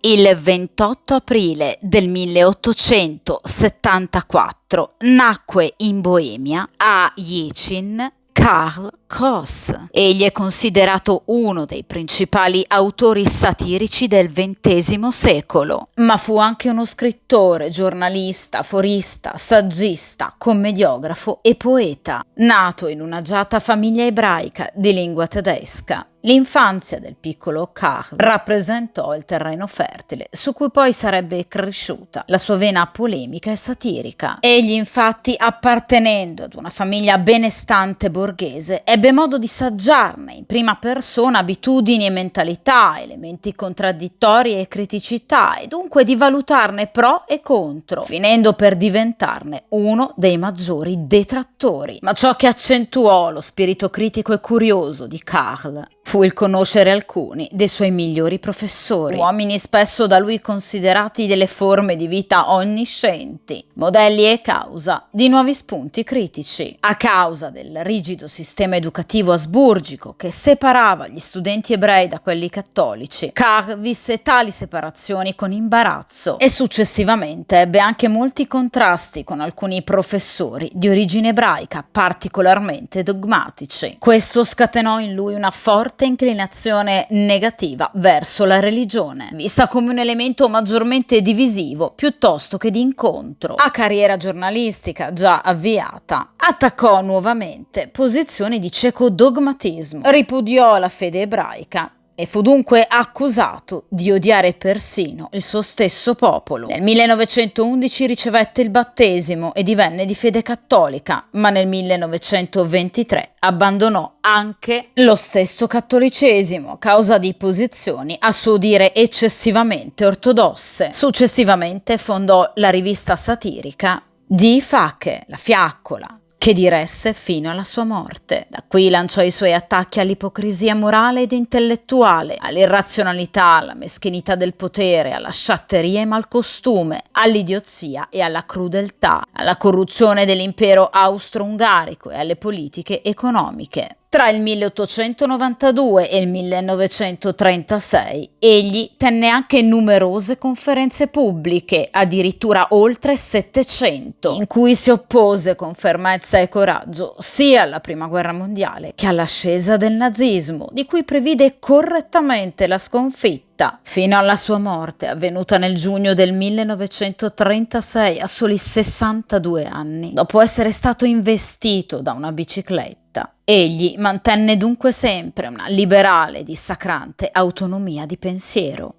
Il 28 aprile del 1874 nacque in Boemia, a Jičín, Karl Kraus. Egli è considerato uno dei principali autori satirici del XX secolo, ma fu anche uno scrittore, giornalista, aforista, saggista, commediografo e poeta. Nato in un'agiata famiglia ebraica di lingua tedesca, l'infanzia del piccolo Karl rappresentò il terreno fertile su cui poi sarebbe cresciuta la sua vena polemica e satirica. Egli, infatti, appartenendo ad una famiglia benestante borghese, ebbe modo di saggiarne in prima persona abitudini e mentalità, elementi contraddittori e criticità, e dunque di valutarne pro e contro, finendo per diventarne uno dei maggiori detrattori. Ma ciò che accentuò lo spirito critico e curioso di Karl fu il conoscere alcuni dei suoi migliori professori, uomini spesso da lui considerati delle forme di vita onniscienti, modelli e causa di nuovi spunti critici. A causa del rigido sistema educativo asburgico che separava gli studenti ebrei da quelli cattolici, Karl visse tali separazioni con imbarazzo e successivamente ebbe anche molti contrasti con alcuni professori di origine ebraica particolarmente dogmatici. Questo scatenò in lui una forte inclinazione negativa verso la religione, vista come un elemento maggiormente divisivo piuttosto che di incontro. A carriera giornalistica già avviata, attaccò nuovamente posizioni di cieco dogmatismo, ripudiò la fede ebraica e fu dunque accusato di odiare persino il suo stesso popolo. Nel 1911 ricevette il battesimo e divenne di fede cattolica, ma nel 1923 abbandonò anche lo stesso cattolicesimo a causa di posizioni a suo dire eccessivamente ortodosse. Successivamente fondò la rivista satirica Die Fake, la Fiaccola, che diresse fino alla sua morte. Da qui lanciò i suoi attacchi all'ipocrisia morale ed intellettuale, all'irrazionalità, alla meschinità del potere, alla sciatteria e malcostume, all'idiozia e alla crudeltà, alla corruzione dell'impero austro-ungarico e alle politiche economiche. Tra il 1892 e il 1936 egli tenne anche numerose conferenze pubbliche, addirittura oltre 700, in cui si oppose con fermezza e coraggio sia alla Prima Guerra Mondiale che all'ascesa del nazismo, di cui previde correttamente la sconfitta, fino alla sua morte avvenuta nel giugno del 1936 a soli 62 anni, dopo essere stato investito da una bicicletta. Egli mantenne dunque sempre una liberale e dissacrante autonomia di pensiero.